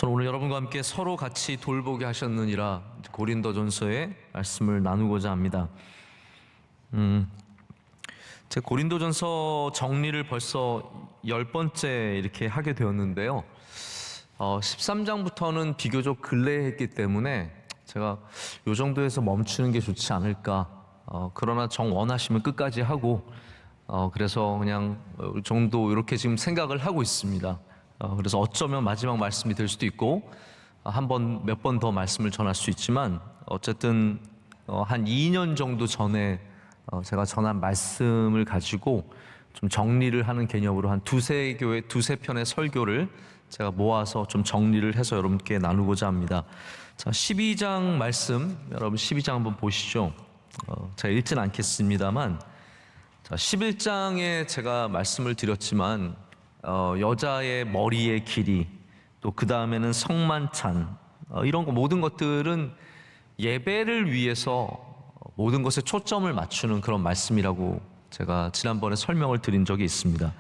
저는 오늘 여러분과 함께 서로 같이 돌보게 하셨느니라 고린도전서의 말씀을 나누고자 합니다. 제 고린도전서 정리를 벌써 10번째 이렇게 하게 되었는데요. 13장부터는 비교적 근래에 했기 때문에 제가 이 정도에서 멈추는 게 좋지 않을까. 그러나 정 원하시면 끝까지 하고, 그래서 그냥 이 정도 이렇게 지금 생각을 하고 있습니다. 그래서 어쩌면 마지막 말씀이 될 수도 있고, 몇 번 더 말씀을 전할 수 있지만, 어쨌든 한 2년 정도 전에 제가 전한 말씀을 가지고 좀 정리를 하는 개념으로 한 두세 편의 설교를 제가 모아서 좀 정리를 해서 여러분께 나누고자 합니다. 자, 12장 말씀, 여러분 12장 한번 보시죠. 제가 읽지는 않겠습니다만, 자, 11장에 제가 말씀을 드렸지만, 여자의 머리의 길이, 또 그 다음에는 성만찬, 이런 거 모든 것들은 예배를 위해서 모든 것에 초점을 맞추는 그런 말씀이라고 제가 지난번에 설명을 드린 적이 있습니다.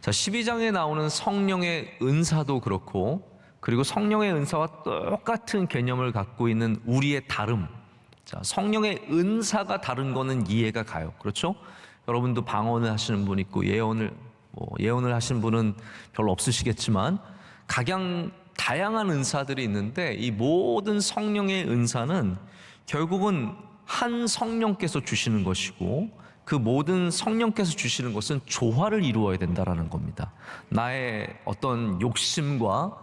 자, 12장에 나오는 성령의 은사도 그렇고, 그리고 성령의 은사와 똑같은 개념을 갖고 있는 우리의 다름. 자, 성령의 은사가 다른 거는 이해가 가요. 그렇죠? 여러분도 방언을 하시는 분 있고 예언을 하시는 분은 별로 없으시겠지만 다양한 은사들이 있는데, 이 모든 성령의 은사는 결국은 한 성령께서 주시는 것이고, 그 모든 성령께서 주시는 것은 조화를 이루어야 된다라는 겁니다. 나의 어떤 욕심과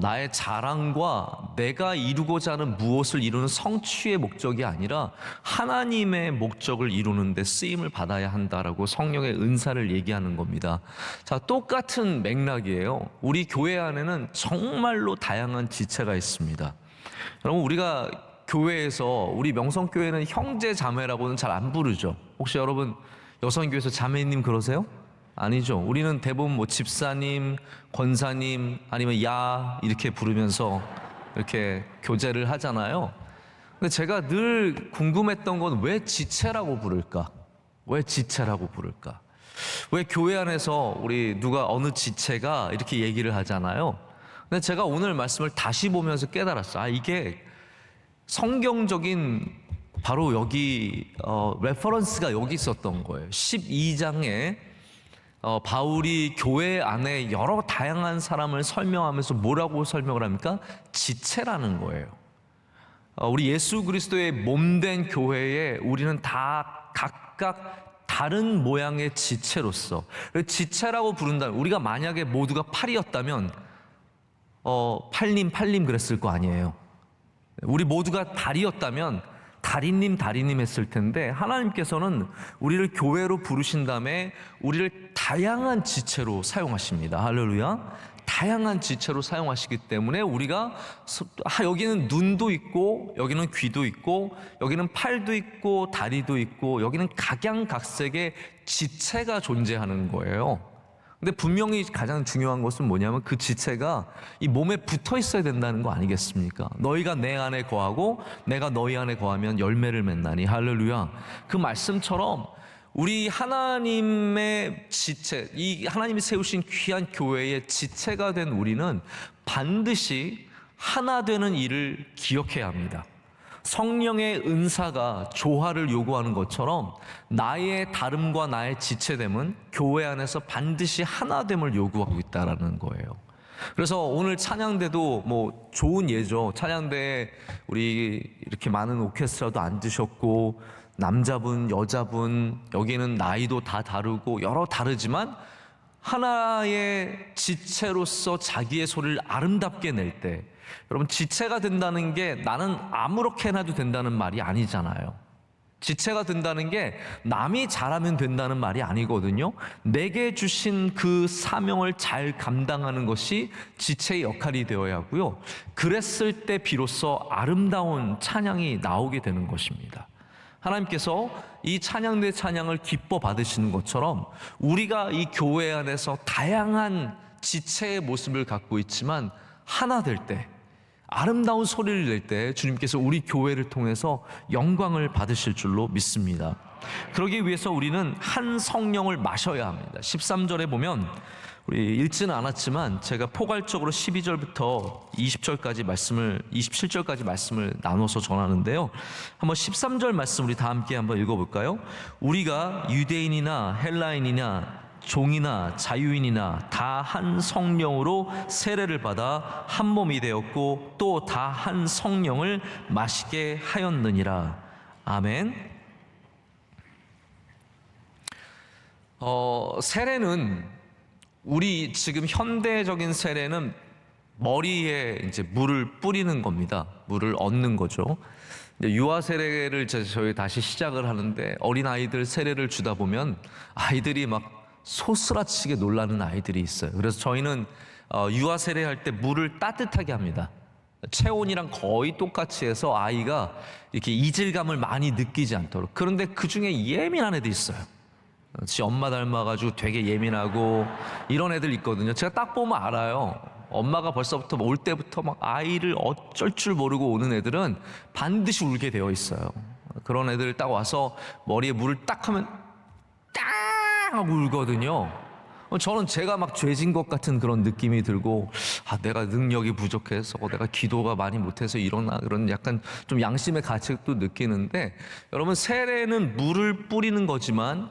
나의 자랑과 내가 이루고자 하는 무엇을 이루는 성취의 목적이 아니라 하나님의 목적을 이루는 데 쓰임을 받아야 한다라고 성령의 은사를 얘기하는 겁니다. 자, 똑같은 맥락이에요. 우리 교회 안에는 정말로 다양한 지체가 있습니다. 여러분, 우리가 교회에서, 우리 명성교회는 형제 자매라고는 잘 안 부르죠. 혹시 여러분 여성교회에서 자매님 그러세요? 아니죠. 우리는 대부분 집사님, 권사님, 아니면 야 이렇게 부르면서 이렇게 교제를 하잖아요. 근데 제가 늘 궁금했던 건 왜 지체라고 부를까? 왜 지체라고 부를까? 왜 교회 안에서 우리 어느 지체가 이렇게 얘기를 하잖아요. 근데 제가 오늘 말씀을 다시 보면서 깨달았어요. 이게 성경적인 바로 여기 레퍼런스가 여기 있었던 거예요. 12장에 바울이 교회 안에 여러 다양한 사람을 설명하면서 뭐라고 설명을 합니까? 지체라는 거예요. 우리 예수 그리스도의 몸된 교회에 우리는 다 각각 다른 모양의 지체로서, 지체라고 부른다면, 우리가 만약에 모두가 팔이었다면 팔님 그랬을 거 아니에요. 우리 모두가 다리였다면 다리님 했을 텐데, 하나님께서는 우리를 교회로 부르신 다음에 우리를 다양한 지체로 사용하십니다. 할렐루야. 다양한 지체로 사용하시기 때문에 우리가 여기는 눈도 있고, 여기는 귀도 있고, 여기는 팔도 있고, 다리도 있고, 여기는 각양각색의 지체가 존재하는 거예요. 근데 분명히 가장 중요한 것은 뭐냐면, 그 지체가 이 몸에 붙어 있어야 된다는 거 아니겠습니까? 너희가 내 안에 거하고 내가 너희 안에 거하면 열매를 맺나니. 할렐루야. 그 말씀처럼 우리 하나님의 지체, 이 하나님이 세우신 귀한 교회의 지체가 된 우리는 반드시 하나 되는 일을 기억해야 합니다. 성령의 은사가 조화를 요구하는 것처럼 나의 다름과 나의 지체됨은 교회 안에서 반드시 하나됨을 요구하고 있다는 거예요. 그래서 오늘 찬양대도 좋은 예죠. 찬양대에 우리 이렇게 많은 오케스트라도 앉으셨고, 남자분, 여자분, 여기는 나이도 다 다르고 다르지만 하나의 지체로서 자기의 소리를 아름답게 낼 때, 여러분, 지체가 된다는 게 나는 아무렇게나 해도 된다는 말이 아니잖아요. 지체가 된다는 게 남이 잘하면 된다는 말이 아니거든요. 내게 주신 그 사명을 잘 감당하는 것이 지체의 역할이 되어야 하고요. 그랬을 때 비로소 아름다운 찬양이 나오게 되는 것입니다. 하나님께서 이 찬양대 찬양을 기뻐 받으시는 것처럼 우리가 이 교회 안에서 다양한 지체의 모습을 갖고 있지만 하나 될 때, 아름다운 소리를 낼 때 주님께서 우리 교회를 통해서 영광을 받으실 줄로 믿습니다. 그러기 위해서 우리는 한 성령을 마셔야 합니다. 13절에 보면 우리 읽지는 않았지만 제가 포괄적으로 12절부터 27절까지 말씀을 나눠서 전하는데요. 한번 13절 말씀 우리 다 함께 한번 읽어볼까요? 우리가 유대인이나 헬라인이나 종이나 자유인이나 다 한 성령으로 세례를 받아 한 몸이 되었고 또 다 한 성령을 마시게 하였느니라. 아멘. 세례는 우리 지금 현대적인 세례는 머리에 이제 물을 뿌리는 겁니다. 물을 얻는 거죠. 유아 세례를 저희 다시 시작을 하는데 어린 아이들 세례를 주다 보면 아이들이 막 소스라치게 놀라는 아이들이 있어요. 그래서 저희는 유아 세례할 때 물을 따뜻하게 합니다. 체온이랑 거의 똑같이 해서 아이가 이렇게 이질감을 많이 느끼지 않도록. 그런데 그 중에 예민한 애들이 있어요. 지 엄마 닮아가지고 되게 예민하고 이런 애들 있거든요. 제가 딱 보면 알아요. 엄마가 벌써부터 올 때부터 막 아이를 어쩔 줄 모르고 오는 애들은 반드시 울게 되어 있어요. 그런 애들 딱 와서 머리에 물을 딱 하면 딱 하고 울거든요. 저는 제가 막 죄진 것 같은 그런 느낌이 들고, 내가 능력이 부족해서, 내가 기도가 많이 못해서 이러나, 그런 약간 좀 양심의 가책도 느끼는데, 여러분, 세례는 물을 뿌리는 거지만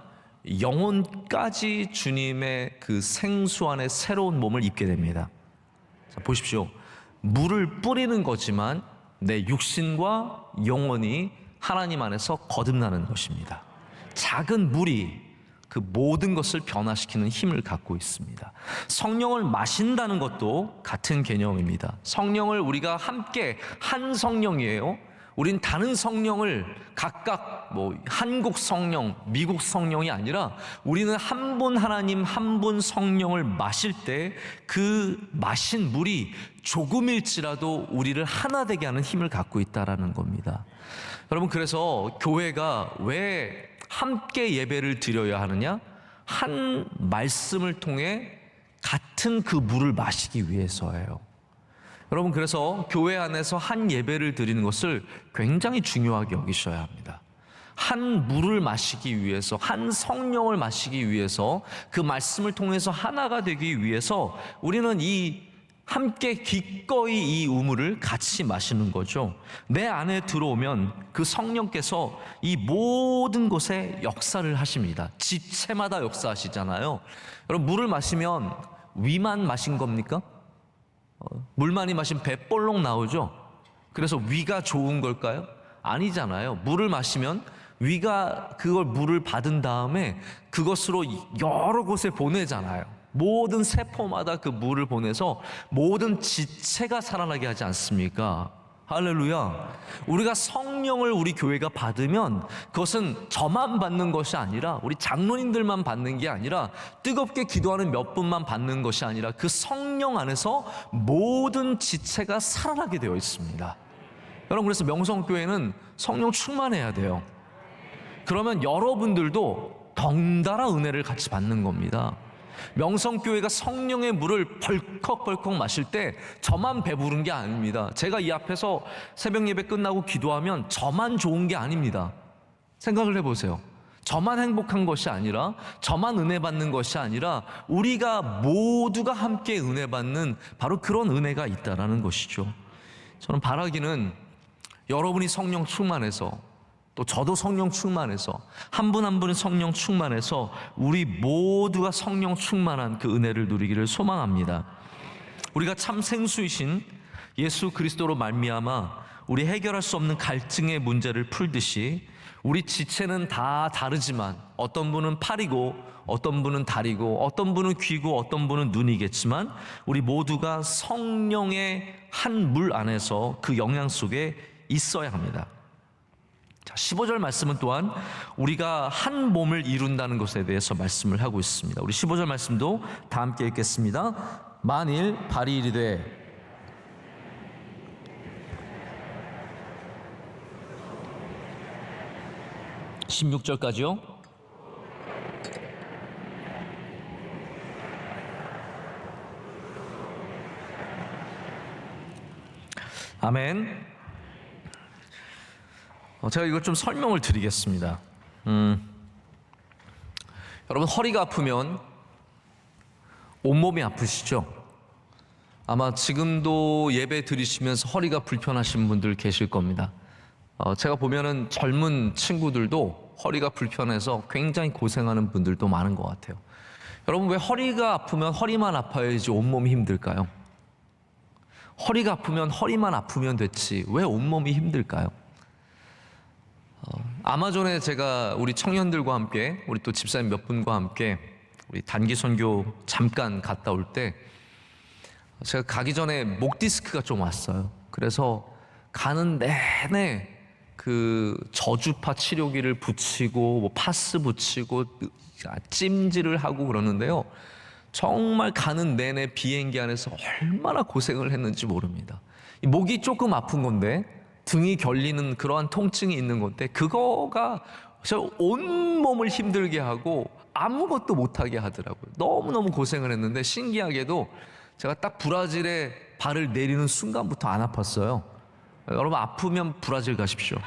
영혼까지 주님의 그 생수 안에 새로운 몸을 입게 됩니다. 자, 보십시오. 물을 뿌리는 거지만 내 육신과 영혼이 하나님 안에서 거듭나는 것입니다. 작은 물이 그 모든 것을 변화시키는 힘을 갖고 있습니다. 성령을 마신다는 것도 같은 개념입니다. 성령을 우리가 함께 한 성령이에요. 우린 다른 성령을 각각 한국 성령, 미국 성령이 아니라 우리는 한 분 하나님, 한 분 성령을 마실 때 그 마신 물이 조금일지라도 우리를 하나 되게 하는 힘을 갖고 있다라는 겁니다. 여러분, 그래서 교회가 왜 함께 예배를 드려야 하느냐? 한 말씀을 통해 같은 그 물을 마시기 위해서예요. 여러분, 그래서 교회 안에서 한 예배를 드리는 것을 굉장히 중요하게 여기셔야 합니다. 한 물을 마시기 위해서, 한 성령을 마시기 위해서, 그 말씀을 통해서 하나가 되기 위해서 우리는 함께 기꺼이 이 우물을 같이 마시는 거죠. 내 안에 들어오면 그 성령께서 이 모든 곳에 역사를 하십니다. 지체마다 역사하시잖아요. 여러분, 물을 마시면 위만 마신 겁니까? 물 많이 마시면 배 볼록 나오죠. 그래서 위가 좋은 걸까요? 아니잖아요. 물을 마시면 위가 그걸 물을 받은 다음에 그것으로 여러 곳에 보내잖아요. 모든 세포마다 그 물을 보내서 모든 지체가 살아나게 하지 않습니까? 할렐루야. 우리가 성령을 우리 교회가 받으면 그것은 저만 받는 것이 아니라, 우리 장로님들만 받는 게 아니라, 뜨겁게 기도하는 몇 분만 받는 것이 아니라 그 성령 안에서 모든 지체가 살아나게 되어 있습니다. 여러분, 그래서 명성교회는 성령 충만해야 돼요. 그러면 여러분들도 덩달아 은혜를 같이 받는 겁니다. 명성교회가 성령의 물을 벌컥벌컥 마실 때 저만 배부른 게 아닙니다. 제가 이 앞에서 새벽 예배 끝나고 기도하면 저만 좋은 게 아닙니다. 생각을 해보세요. 저만 행복한 것이 아니라, 저만 은혜 받는 것이 아니라 우리가 모두가 함께 은혜 받는 바로 그런 은혜가 있다라는 것이죠. 저는 바라기는 여러분이 성령 충만해서, 또 저도 성령 충만해서, 한 분 한 분은 성령 충만해서 우리 모두가 성령 충만한 그 은혜를 누리기를 소망합니다. 우리가 참 생수이신 예수 그리스도로 말미암아 우리 해결할 수 없는 갈증의 문제를 풀듯이, 우리 지체는 다 다르지만 어떤 분은 팔이고 어떤 분은 다리고 어떤 분은 귀고 어떤 분은 눈이겠지만 우리 모두가 성령의 한 물 안에서 그 영향 속에 있어야 합니다. 자, 15절 말씀은 또한 우리가 한 몸을 이룬다는 것에 대해서 말씀을 하고 있습니다. 우리 15절 말씀도 다 함께 읽겠습니다. 만일 발이 이르되 16절까지요. 아멘. 제가 이걸 좀 설명을 드리겠습니다. 여러분, 허리가 아프면 온몸이 아프시죠? 아마 지금도 예배 드리시면서 허리가 불편하신 분들 계실 겁니다. 제가 보면은 젊은 친구들도 허리가 불편해서 굉장히 고생하는 분들도 많은 것 같아요. 여러분, 왜 허리가 아프면 허리만 아파야지 온몸이 힘들까요? 허리가 아프면 허리만 아프면 됐지 왜 온몸이 힘들까요? 아마존에 제가 우리 청년들과 함께, 우리 또 집사님 몇 분과 함께 우리 단기 선교 잠깐 갔다 올 때 제가 가기 전에 목 디스크가 좀 왔어요. 그래서 가는 내내 그 저주파 치료기를 붙이고 뭐 파스 붙이고 찜질을 하고 그러는데요, 정말 가는 내내 비행기 안에서 얼마나 고생을 했는지 모릅니다. 목이 조금 아픈 건데, 등이 결리는 그러한 통증이 있는 건데, 그거가 저 온몸을 힘들게 하고 아무것도 못하게 하더라고요. 너무너무 고생을 했는데, 신기하게도 제가 딱 브라질에 발을 내리는 순간부터 안 아팠어요. 여러분, 아프면 브라질 가십시오.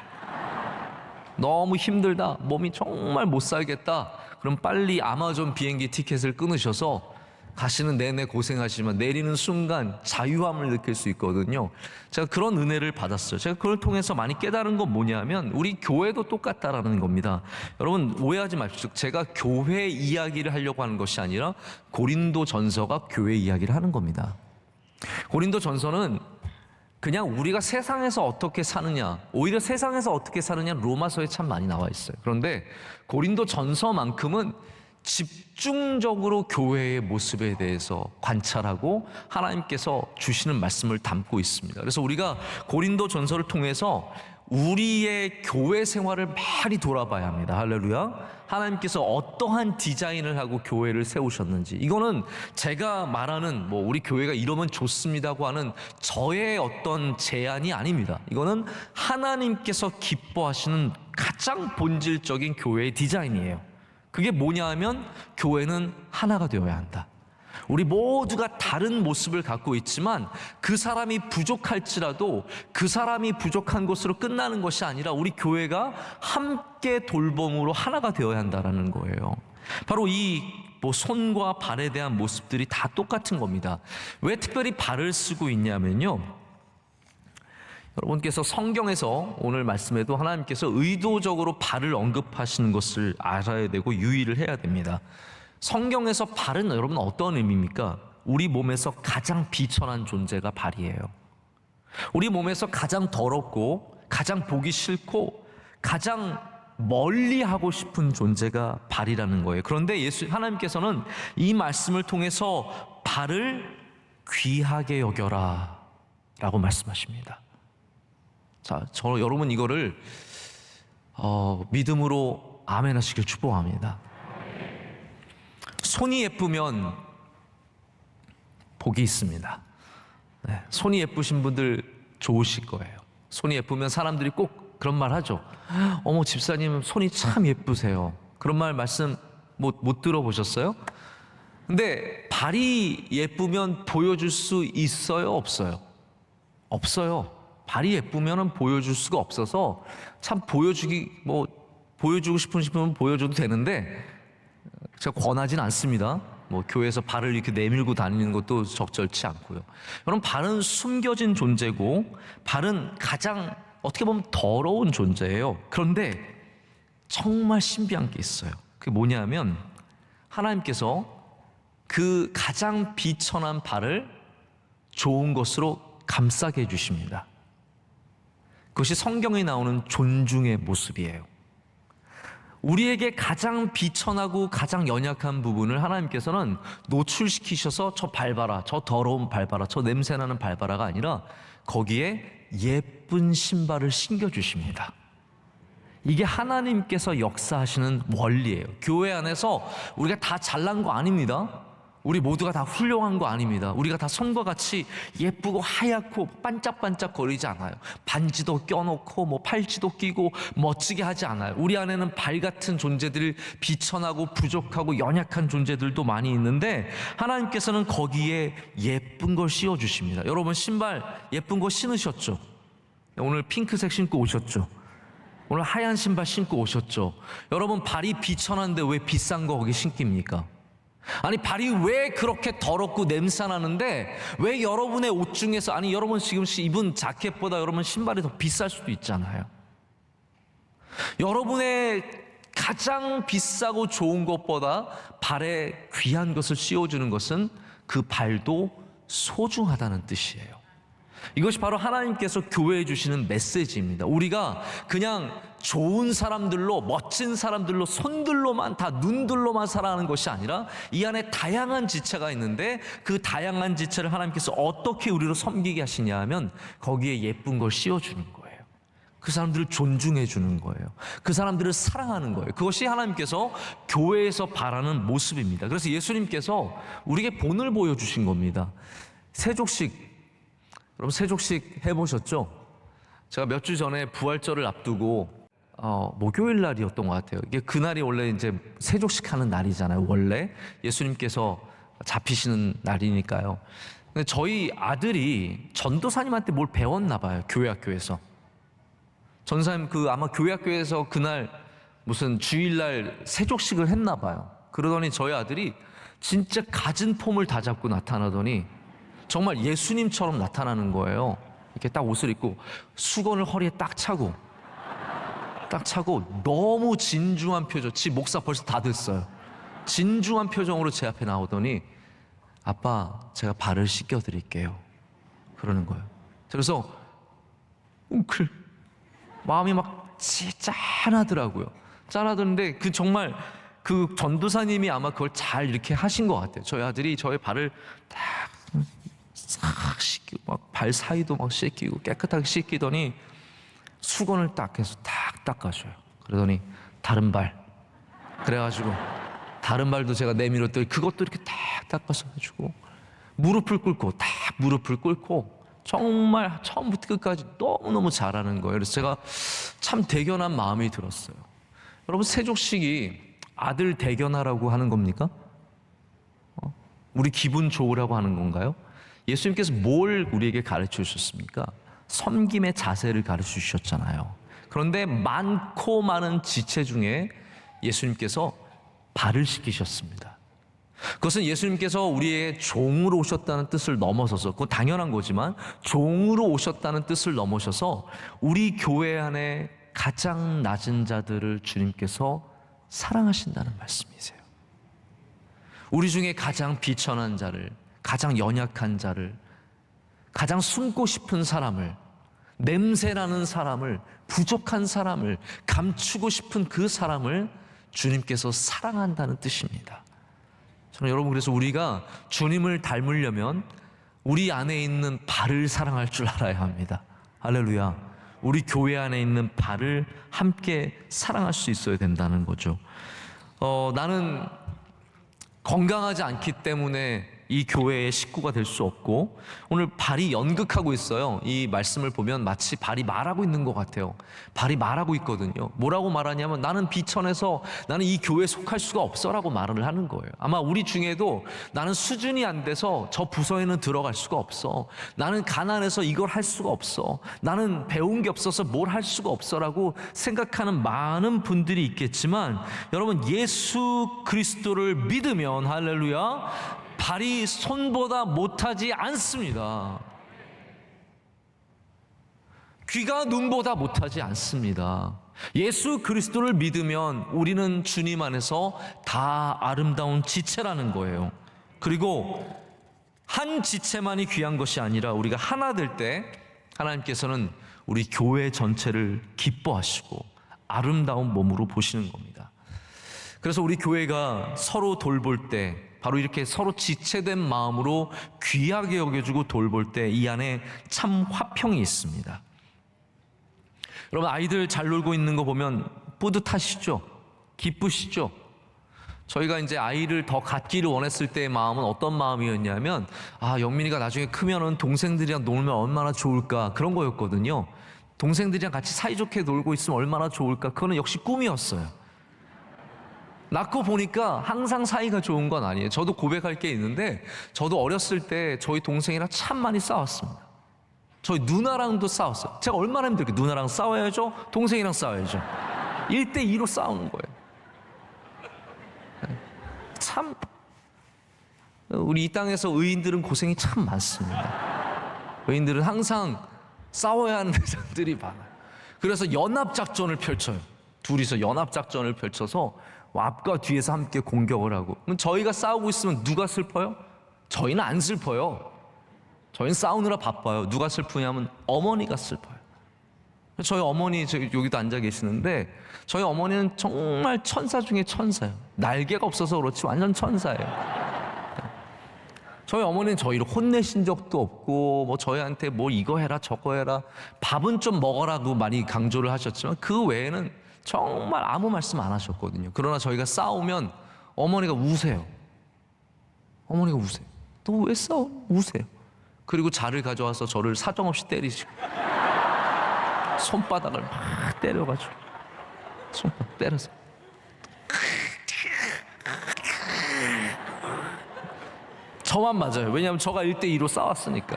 너무 힘들다, 몸이 정말 못 살겠다, 그럼 빨리 아마존 비행기 티켓을 끊으셔서 가시는 내내 고생하시지만 내리는 순간 자유함을 느낄 수 있거든요. 제가 그런 은혜를 받았어요. 제가 그걸 통해서 많이 깨달은 건 뭐냐면, 우리 교회도 똑같다라는 겁니다. 여러분, 오해하지 마십시오. 제가 교회 이야기를 하려고 하는 것이 아니라 고린도전서가 교회 이야기를 하는 겁니다. 고린도전서는 그냥 우리가 세상에서 어떻게 사느냐, 오히려 세상에서 어떻게 사느냐 로마서에 참 많이 나와 있어요. 그런데 고린도전서만큼은 집중적으로 교회의 모습에 대해서 관찰하고 하나님께서 주시는 말씀을 담고 있습니다. 그래서 우리가 고린도전서를 통해서 우리의 교회 생활을 많이 돌아봐야 합니다. 할렐루야. 하나님께서 어떠한 디자인을 하고 교회를 세우셨는지, 이거는 제가 말하는 뭐 우리 교회가 이러면 좋습니다고 하는 저의 어떤 제안이 아닙니다. 이거는 하나님께서 기뻐하시는 가장 본질적인 교회의 디자인이에요. 그게 뭐냐 하면, 교회는 하나가 되어야 한다. 우리 모두가 다른 모습을 갖고 있지만 그 사람이 부족할지라도 그 사람이 부족한 것으로 끝나는 것이 아니라 우리 교회가 함께 돌봄으로 하나가 되어야 한다는 거예요. 바로 이 손과 발에 대한 모습들이 다 똑같은 겁니다. 왜 특별히 발을 쓰고 있냐면요, 여러분께서 성경에서 오늘 말씀에도 하나님께서 의도적으로 발을 언급하시는 것을 알아야 되고 유의를 해야 됩니다. 성경에서 발은 여러분 어떤 의미입니까? 우리 몸에서 가장 비천한 존재가 발이에요. 우리 몸에서 가장 더럽고 가장 보기 싫고 가장 멀리 하고 싶은 존재가 발이라는 거예요. 그런데 하나님께서는 이 말씀을 통해서 발을 귀하게 여겨라 라고 말씀하십니다. 자, 여러분 이거를 믿음으로 아멘 하시길 축복합니다. 손이 예쁘면 복이 있습니다. 네, 손이 예쁘신 분들 좋으실 거예요. 손이 예쁘면 사람들이 꼭 그런 말 하죠. 어머, 집사님 손이 참 예쁘세요. 그런 말씀 못 들어보셨어요? 근데 발이 예쁘면 보여줄 수 있어요, 없어요? 없어요. 발이 예쁘면 보여줄 수가 없어서 참 보여주고 싶으면 보여줘도 되는데 제가 권하진 않습니다. 교회에서 발을 이렇게 내밀고 다니는 것도 적절치 않고요. 여러분, 발은 숨겨진 존재고 발은 가장 어떻게 보면 더러운 존재예요. 그런데 정말 신비한 게 있어요. 그게 뭐냐면, 하나님께서 그 가장 비천한 발을 좋은 것으로 감싸게 해주십니다. 그것이 성경에 나오는 존중의 모습이에요. 우리에게 가장 비천하고 가장 연약한 부분을 하나님께서는 노출시키셔서 저 발 봐라, 저 더러운 발 봐라, 저 냄새나는 발 봐라가 아니라 거기에 예쁜 신발을 신겨주십니다. 이게 하나님께서 역사하시는 원리예요. 교회 안에서 우리가 다 잘난 거 아닙니다. 우리 모두가 다 훌륭한 거 아닙니다. 우리가 다 성과 같이 예쁘고 하얗고 반짝반짝 거리지 않아요. 반지도 껴놓고 팔찌도 끼고 멋지게 하지 않아요. 우리 안에는 발 같은 존재들, 비천하고 부족하고 연약한 존재들도 많이 있는데 하나님께서는 거기에 예쁜 걸 씌워주십니다. 여러분, 신발 예쁜 거 신으셨죠? 오늘 핑크색 신고 오셨죠? 오늘 하얀 신발 신고 오셨죠? 여러분, 발이 비천한데 왜 비싼 거 거기 신깁니까? 아니 발이 왜 그렇게 더럽고 냄새 나는데 왜 여러분의 옷 중에서, 아니 여러분 지금 입은 자켓보다 여러분 신발이 더 비쌀 수도 있잖아요. 여러분의 가장 비싸고 좋은 것보다 발에 귀한 것을 씌워주는 것은 그 발도 소중하다는 뜻이에요. 이것이 바로 하나님께서 교회에 주시는 메시지입니다. 우리가 그냥 좋은 사람들로, 멋진 사람들로, 손들로만, 다 눈들로만 살아가는 것이 아니라 이 안에 다양한 지체가 있는데 그 다양한 지체를 하나님께서 어떻게 우리로 섬기게 하시냐 하면 거기에 예쁜 걸 씌워주는 거예요. 그 사람들을 존중해 주는 거예요. 그 사람들을 사랑하는 거예요. 그것이 하나님께서 교회에서 바라는 모습입니다. 그래서 예수님께서 우리에게 본을 보여주신 겁니다. 세족식, 여러분 세족식 해보셨죠? 제가 몇 주 전에 부활절을 앞두고 목요일 날이었던 것 같아요. 이게 그날이 원래 이제 세족식 하는 날이잖아요. 원래 예수님께서 잡히시는 날이니까요. 근데 저희 아들이 전도사님한테 뭘 배웠나 봐요. 교회 학교에서. 전사님 아마 교회 학교에서 그날 무슨 주일날 세족식을 했나 봐요. 그러더니 저희 아들이 진짜 갖은 폼을 다 잡고 나타나더니 정말 예수님처럼 나타나는 거예요. 이렇게 딱 옷을 입고 수건을 허리에 딱 차고 너무 진중한 표정, 지 목사 벌써 다 됐어요. 진중한 표정으로 제 앞에 나오더니 아빠 제가 발을 씻겨드릴게요 그러는 거예요. 그래서 웅클 마음이 막 짠하더라고요. 짠하던데 정말 그 전도사님이 아마 그걸 잘 이렇게 하신 것 같아요. 저희 아들이 저의 발을 싹 씻기고 막 발 사이도 막 씻기고 깨끗하게 씻기더니 수건을 딱 해서 탁 닦아줘요. 그러더니 다른 발, 그래가지고 다른 발도 제가 내밀었더니 그것도 이렇게 탁 닦아서 해주고 무릎을 꿇고 정말 처음부터 끝까지 너무너무 잘하는 거예요. 그래서 제가 참 대견한 마음이 들었어요. 여러분 세족식이 아들 대견하라고 하는 겁니까? 우리 기분 좋으라고 하는 건가요? 예수님께서 뭘 우리에게 가르쳐 주셨습니까? 섬김의 자세를 가르쳐 주셨잖아요. 그런데 많고 많은 지체 중에 예수님께서 발을 씻기셨습니다. 그것은 예수님께서 우리의 종으로 오셨다는 뜻을 넘어서서, 그건 당연한 거지만 종으로 오셨다는 뜻을 넘어서서 우리 교회 안에 가장 낮은 자들을 주님께서 사랑하신다는 말씀이세요. 우리 중에 가장 비천한 자를, 가장 연약한 자를, 가장 숨고 싶은 사람을, 냄새나는 사람을, 부족한 사람을, 감추고 싶은 그 사람을 주님께서 사랑한다는 뜻입니다. 저는 여러분, 그래서 우리가 주님을 닮으려면 우리 안에 있는 발을 사랑할 줄 알아야 합니다. 할렐루야. 우리 교회 안에 있는 발을 함께 사랑할 수 있어야 된다는 거죠. 나는 건강하지 않기 때문에 이 교회의 식구가 될 수 없고, 오늘 발이 연극하고 있어요. 이 말씀을 보면 마치 발이 말하고 있는 것 같아요. 발이 말하고 있거든요. 뭐라고 말하냐면 나는 비천해서 나는 이 교회에 속할 수가 없어 라고 말을 하는 거예요. 아마 우리 중에도 나는 수준이 안 돼서 저 부서에는 들어갈 수가 없어, 나는 가난해서 이걸 할 수가 없어, 나는 배운 게 없어서 뭘 할 수가 없어 라고 생각하는 많은 분들이 있겠지만, 여러분 예수 그리스도를 믿으면 할렐루야, 발이 손보다 못하지 않습니다. 귀가 눈보다 못하지 않습니다. 예수 그리스도를 믿으면 우리는 주님 안에서 다 아름다운 지체라는 거예요. 그리고 한 지체만이 귀한 것이 아니라 우리가 하나 될 때 하나님께서는 우리 교회 전체를 기뻐하시고 아름다운 몸으로 보시는 겁니다. 그래서 우리 교회가 서로 돌볼 때 바로 이렇게 서로 지체된 마음으로 귀하게 여겨주고 돌볼 때 이 안에 참 화평이 있습니다. 여러분, 아이들 잘 놀고 있는 거 보면 뿌듯하시죠? 기쁘시죠? 저희가 이제 아이를 더 갖기를 원했을 때의 마음은 어떤 마음이었냐면, 영민이가 나중에 크면은 동생들이랑 놀면 얼마나 좋을까, 그런 거였거든요. 동생들이랑 같이 사이좋게 놀고 있으면 얼마나 좋을까, 그거는 역시 꿈이었어요. 낳고 보니까 항상 사이가 좋은 건 아니에요. 저도 고백할 게 있는데, 저도 어렸을 때 저희 동생이랑 참 많이 싸웠습니다. 저희 누나랑도 싸웠어요. 제가 얼마나 힘들게, 누나랑 싸워야죠, 동생이랑 싸워야죠. 1대2로 싸우는 거예요. 참 우리 이 땅에서 의인들은 고생이 참 많습니다. 의인들은 항상 싸워야 하는 대상들이 많아요. 그래서 연합작전을 펼쳐요. 둘이서 연합작전을 펼쳐서 앞과 뒤에서 함께 공격을 하고. 그럼 저희가 싸우고 있으면 누가 슬퍼요? 저희는 안 슬퍼요. 저희는 싸우느라 바빠요. 누가 슬프냐면 어머니가 슬퍼요. 저희 어머니 여기도 앉아 계시는데 저희 어머니는 정말 천사 중에 천사예요. 날개가 없어서 그렇지 완전 천사예요. 저희 어머니는 저희를 혼내신 적도 없고 뭐 저희한테 뭐 이거 해라 저거 해라 밥은 좀 먹어라고 많이 강조를 하셨지만 그 외에는 정말 아무 말씀 안 하셨거든요. 그러나 저희가 싸우면 어머니가 우세요. 어머니가 우세요. 너 왜 싸워? 우세요. 그리고 자를 가져와서 저를 사정없이 때리시고 손바닥을 막 때려가지고 손바닥 때려서 저만 맞아요. 왜냐하면 저가 1대2로 싸웠으니까.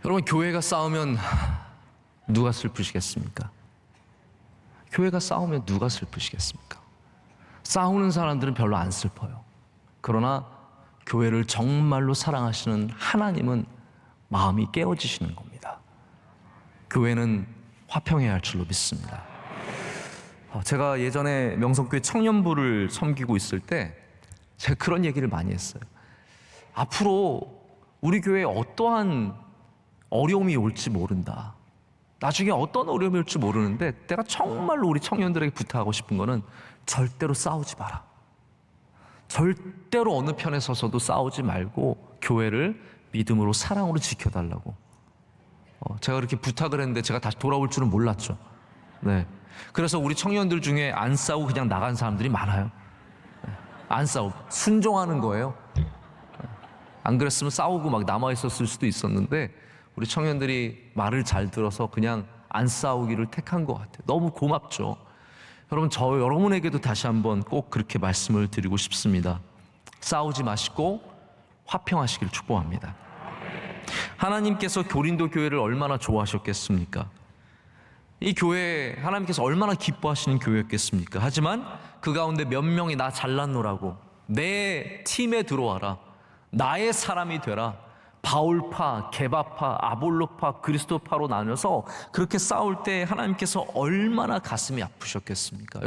여러분, 교회가 싸우면 누가 슬프시겠습니까? 교회가 싸우면 누가 슬프시겠습니까? 싸우는 사람들은 별로 안 슬퍼요. 그러나 교회를 정말로 사랑하시는 하나님은 마음이 깨어지시는 겁니다. 교회는 화평해야 할 줄로 믿습니다. 제가 예전에 명성교회 청년부를 섬기고 있을 때 제가 그런 얘기를 많이 했어요. 앞으로 우리 교회에 어떠한 어려움이 올지 모른다. 나중에 어떤 어려움이 올지 모르는데 내가 정말로 우리 청년들에게 부탁하고 싶은 거는 절대로 싸우지 마라. 절대로 어느 편에 서서도 싸우지 말고 교회를 믿음으로 사랑으로 지켜달라고. 제가 그렇게 부탁을 했는데 제가 다시 돌아올 줄은 몰랐죠. 네. 그래서 우리 청년들 중에 안 싸우고 그냥 나간 사람들이 많아요. 안 싸우고 순종하는 거예요. 안 그랬으면 싸우고 막 남아있었을 수도 있었는데 우리 청년들이 말을 잘 들어서 그냥 안 싸우기를 택한 것 같아요. 너무 고맙죠. 여러분, 여러분에게도 다시 한번 꼭 그렇게 말씀을 드리고 싶습니다. 싸우지 마시고 화평하시길 축복합니다. 하나님께서 고린도 교회를 얼마나 좋아하셨겠습니까? 이 교회 하나님께서 얼마나 기뻐하시는 교회였겠습니까? 하지만 그 가운데 몇 명이 나 잘났노라고 내 팀에 들어와라, 나의 사람이 되라, 바울파, 게바파, 아볼로파, 그리스도파로 나눠서 그렇게 싸울 때 하나님께서 얼마나 가슴이 아프셨겠습니까?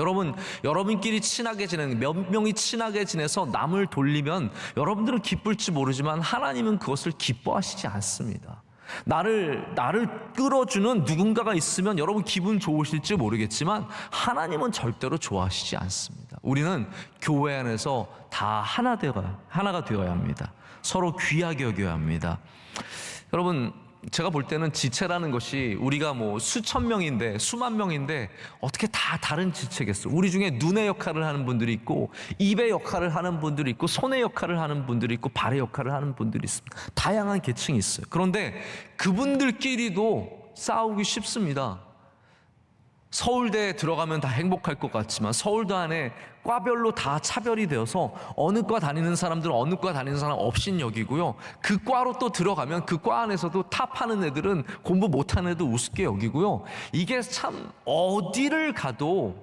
여러분끼리 친하게 지내는, 몇 명이 친하게 지내서 남을 돌리면 여러분들은 기쁠지 모르지만 하나님은 그것을 기뻐하시지 않습니다. 나를 끌어주는 누군가가 있으면 여러분 기분 좋으실지 모르겠지만 하나님은 절대로 좋아하시지 않습니다. 우리는 교회 안에서 다 하나가 되어야 합니다. 서로 귀하게 여겨야 합니다. 여러분, 제가 볼 때는 지체라는 것이 우리가 뭐 수천 명인데 수만 명인데 어떻게 다 다른 지체겠어요? 우리 중에 눈의 역할을 하는 분들이 있고 입의 역할을 하는 분들이 있고 손의 역할을 하는 분들이 있고 발의 역할을 하는 분들이 있습니다. 다양한 계층이 있어요. 그런데 그분들끼리도 싸우기 쉽습니다. 서울대에 들어가면 다 행복할 것 같지만 서울대 안에 과별로 다 차별이 되어서 어느 과 다니는 사람들은 어느 과 다니는 사람 없인 여기고요. 그 과로 또 들어가면 그 과 안에서도 탑하는 애들은 공부 못하는 애들 우습게 여기고요. 이게 참 어디를 가도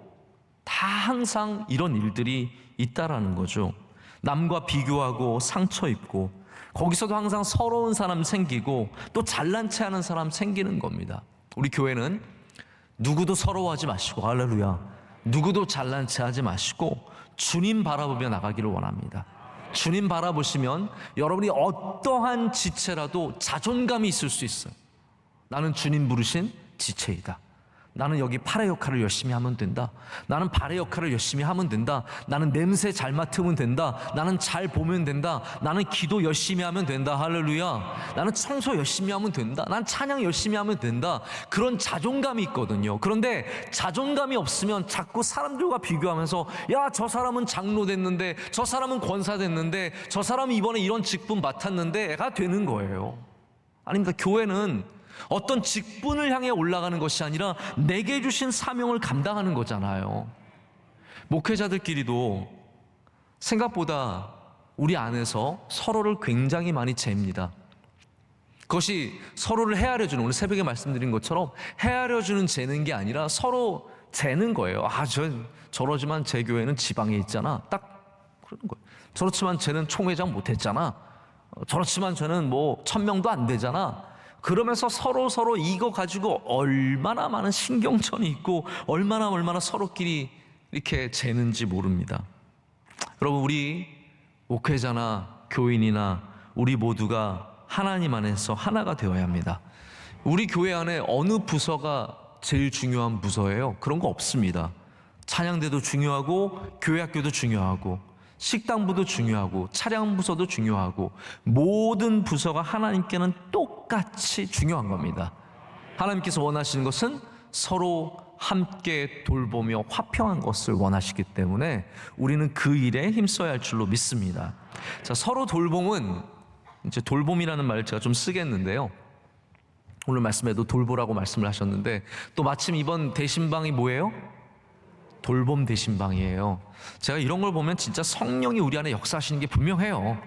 다 항상 이런 일들이 있다라는 거죠. 남과 비교하고 상처 입고 거기서도 항상 서러운 사람 생기고 또 잘난 체 하는 사람 생기는 겁니다. 우리 교회는 누구도 서러워하지 마시고, 할렐루야, 누구도 잘난 체 하지 마시고 주님 바라보며 나가기를 원합니다. 주님 바라보시면 여러분이 어떠한 지체라도 자존감이 있을 수 있어요. 나는 주님 부르신 지체이다. 나는 여기 팔의 역할을 열심히 하면 된다. 나는 발의 역할을 열심히 하면 된다. 나는 냄새 잘 맡으면 된다. 나는 잘 보면 된다. 나는 기도 열심히 하면 된다. 할렐루야. 나는 청소 열심히 하면 된다. 난 찬양 열심히 하면 된다. 그런 자존감이 있거든요. 그런데 자존감이 없으면 자꾸 사람들과 비교하면서 야, 저 사람은 장로 됐는데, 저 사람은 권사 됐는데, 저 사람이 이번에 이런 직분 맡았는데 가 되는 거예요. 아닙니다. 교회는 어떤 직분을 향해 올라가는 것이 아니라 내게 주신 사명을 감당하는 거잖아요. 목회자들끼리도 생각보다 우리 안에서 서로를 굉장히 많이 잽니다. 그것이 서로를 헤아려주는, 오늘 새벽에 말씀드린 것처럼 헤아려주는 재는 게 아니라 서로 재는 거예요. 저러지만 제 교회는 지방에 있잖아. 딱 그러는 거예요. 저렇지만 쟤는 총회장 못했잖아. 저렇지만 쟤는 뭐 1000명도 안 되잖아. 그러면서 서로 이거 가지고 얼마나 많은 신경전이 있고 얼마나 서로끼리 이렇게 재는지 모릅니다. 여러분, 우리 목회자나 교인이나 우리 모두가 하나님 안에서 하나가 되어야 합니다. 우리 교회 안에 어느 부서가 제일 중요한 부서예요? 그런 거 없습니다. 찬양대도 중요하고 교회 학교도 중요하고 식당부도 중요하고 차량부서도 중요하고 모든 부서가 하나님께는 똑같이 중요한 겁니다. 하나님께서 원하시는 것은 서로 함께 돌보며 화평한 것을 원하시기 때문에 우리는 그 일에 힘써야 할 줄로 믿습니다. 자, 서로 돌봄은, 이제 돌봄이라는 말을 제가 좀 쓰겠는데요, 오늘 말씀에도 돌보라고 말씀을 하셨는데 또 마침 이번 대신방이 뭐예요? 돌봄 대신방이에요. 제가 이런 걸 보면 진짜 성령이 우리 안에 역사하시는 게 분명해요.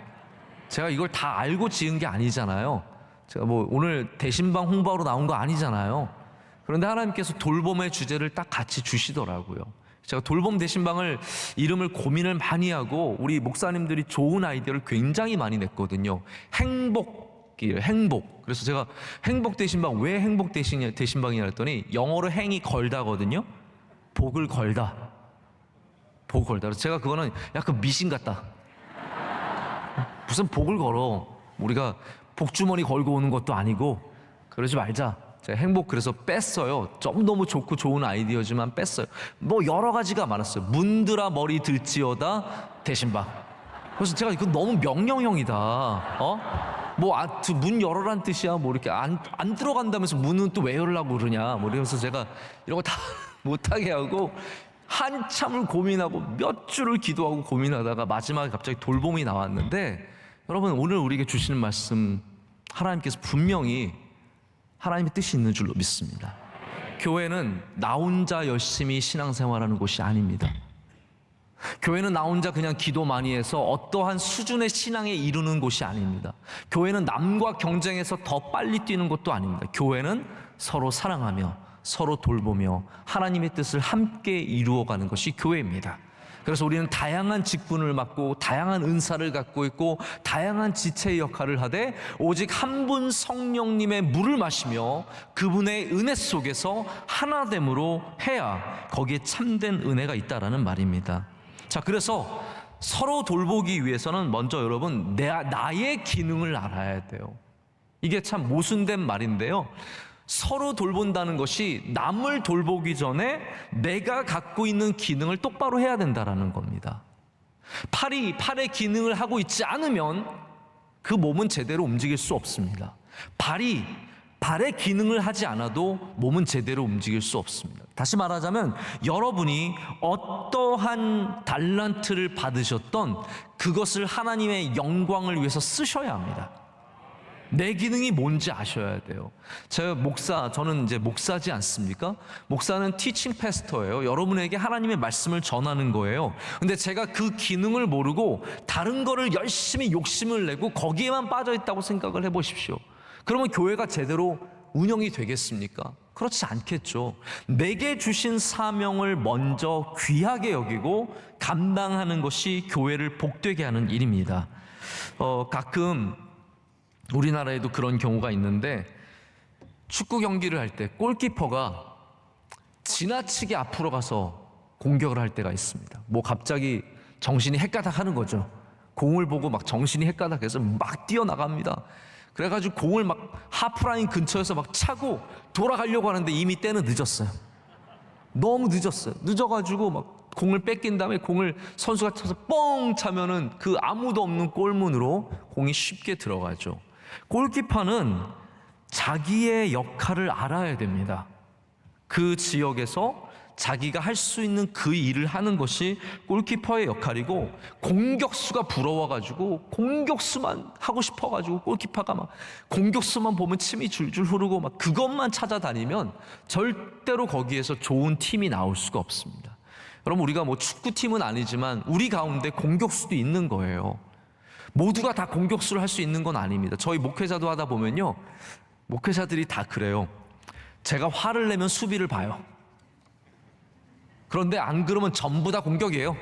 제가 이걸 다 알고 지은 게 아니잖아요. 제가 뭐 오늘 대신방 홍보하러 나온 거 아니잖아요. 그런데 하나님께서 돌봄의 주제를 딱 같이 주시더라고요. 제가 돌봄 대신방을 이름을 고민을 많이 하고 우리 목사님들이 좋은 아이디어를 굉장히 많이 냈거든요. 행복이에요, 행복. 그래서 제가 행복 대신방, 왜 행복 대신방이냐 했더니 영어로 행이 걸다거든요. 복을 걸다. 복을 걸다. 그래서 제가 그거는 약간 미신 같다. 무슨 복을 걸어. 우리가 복주머니 걸고 오는 것도 아니고 그러지 말자. 제가 행복 그래서 뺐어요. 좀 너무 좋고 좋은 아이디어지만 뺐어요. 뭐 여러 가지가 많았어요. 문드라 머리 들지어다 대신방. 그래서 제가 이거 너무 명령형이다. 문 열어란 뜻이야. 뭐 이렇게 안 들어간다면서 문은 또 왜 열라고 그러냐. 뭐 이러면서 제가 이런 거 다 못하게 하고 한참을 고민하고 몇 주를 기도하고 고민하다가 마지막에 갑자기 돌봄이 나왔는데, 여러분, 오늘 우리에게 주시는 말씀, 하나님께서 분명히 하나님의 뜻이 있는 줄로 믿습니다. 교회는 나 혼자 열심히 신앙생활하는 곳이 아닙니다. 교회는 나 혼자 그냥 기도 많이 해서 어떠한 수준의 신앙에 이루는 곳이 아닙니다. 교회는 남과 경쟁해서 더 빨리 뛰는 것도 아닙니다. 교회는 서로 사랑하며 서로 돌보며 하나님의 뜻을 함께 이루어가는 것이 교회입니다. 그래서 우리는 다양한 직분을 맡고 다양한 은사를 갖고 있고 다양한 지체의 역할을 하되 오직 한 분 성령님의 물을 마시며 그분의 은혜 속에서 하나됨으로 해야 거기에 참된 은혜가 있다라는 말입니다. 자, 그래서 서로 돌보기 위해서는 먼저 여러분 나의 기능을 알아야 돼요. 이게 참 모순된 말인데요, 서로 돌본다는 것이 남을 돌보기 전에 내가 갖고 있는 기능을 똑바로 해야 된다는 겁니다. 팔의 기능을 하고 있지 않으면 그 몸은 제대로 움직일 수 없습니다. 발의 기능을 하지 않아도 몸은 제대로 움직일 수 없습니다. 다시 말하자면 여러분이 어떠한 달란트를 받으셨던 그것을 하나님의 영광을 위해서 쓰셔야 합니다. 내 기능이 뭔지 아셔야 돼요. 저는 이제 목사지 않습니까? 목사는 티칭 패스터예요. 여러분에게 하나님의 말씀을 전하는 거예요. 근데 제가 그 기능을 모르고 다른 거를 열심히 욕심을 내고 거기에만 빠져 있다고 생각을 해보십시오. 그러면 교회가 제대로 운영이 되겠습니까? 그렇지 않겠죠. 내게 주신 사명을 먼저 귀하게 여기고 감당하는 것이 교회를 복되게 하는 일입니다. 가끔 우리나라에도 그런 경우가 있는데, 축구 경기를 할 때 골키퍼가 지나치게 앞으로 가서 공격을 할 때가 있습니다. 뭐 갑자기 정신이 헷가닥 하는 거죠. 공을 보고 막 정신이 헷가닥해서 막 뛰어나갑니다. 그래가지고 공을 막 하프라인 근처에서 막 차고 돌아가려고 하는데 이미 때는 늦었어요. 너무 늦었어요. 늦어가지고 막 공을 뺏긴 다음에 공을 선수가 쳐서 뻥 차면은 그 아무도 없는 골문으로 공이 쉽게 들어가죠. 골키퍼는 자기의 역할을 알아야 됩니다. 그 지역에서 자기가 할 수 있는 그 일을 하는 것이 골키퍼의 역할이고, 공격수가 부러워가지고 공격수만 하고 싶어가지고 골키퍼가 막 공격수만 보면 침이 줄줄 흐르고 막 그것만 찾아다니면 절대로 거기에서 좋은 팀이 나올 수가 없습니다. 여러분, 우리가 뭐 축구팀은 아니지만 우리 가운데 공격수도 있는 거예요. 모두가 다 공격수를 할 수 있는 건 아닙니다. 저희 목회자도 하다 보면요, 목회자들이 다 그래요. 제가 화를 내면 수비를 봐요. 그런데 안 그러면 전부 다 공격이에요.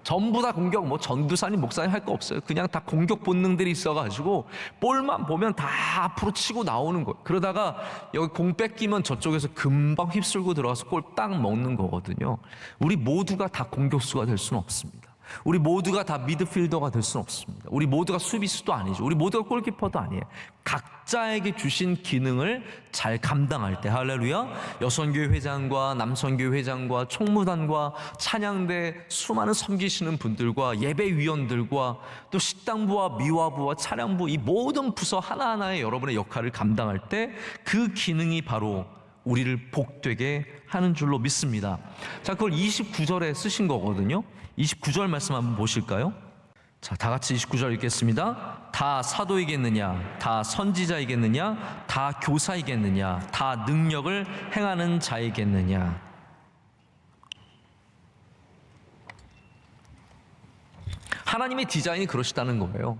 전부 다 공격, 뭐 전도사님, 목사님 할 거 없어요. 그냥 다 공격 본능들이 있어가지고 볼만 보면 다 앞으로 치고 나오는 거예요. 그러다가 여기 공 뺏기면 저쪽에서 금방 휩쓸고 들어가서 골 딱 먹는 거거든요. 우리 모두가 다 공격수가 될 수는 없습니다. 우리 모두가 다 미드필더가 될 수는 없습니다. 우리 모두가 수비수도 아니죠. 우리 모두가 골키퍼도 아니에요. 각자에게 주신 기능을 잘 감당할 때, 할렐루야, 여선교회 회장과 남선교회 회장과 총무단과 찬양대 수많은 섬기시는 분들과 예배위원들과 또 식당부와 미화부와 차량부, 이 모든 부서 하나하나의 여러분의 역할을 감당할 때 그 기능이 바로 우리를 복되게 하는 줄로 믿습니다. 자, 그걸 29절에 쓰신 거거든요. 29절 말씀 한번 보실까요? 자, 다 같이 29절 읽겠습니다. 다 사도이겠느냐? 다 선지자이겠느냐? 다 교사이겠느냐? 다 능력을 행하는 자이겠느냐? 하나님의 디자인이 그러시다는 거예요.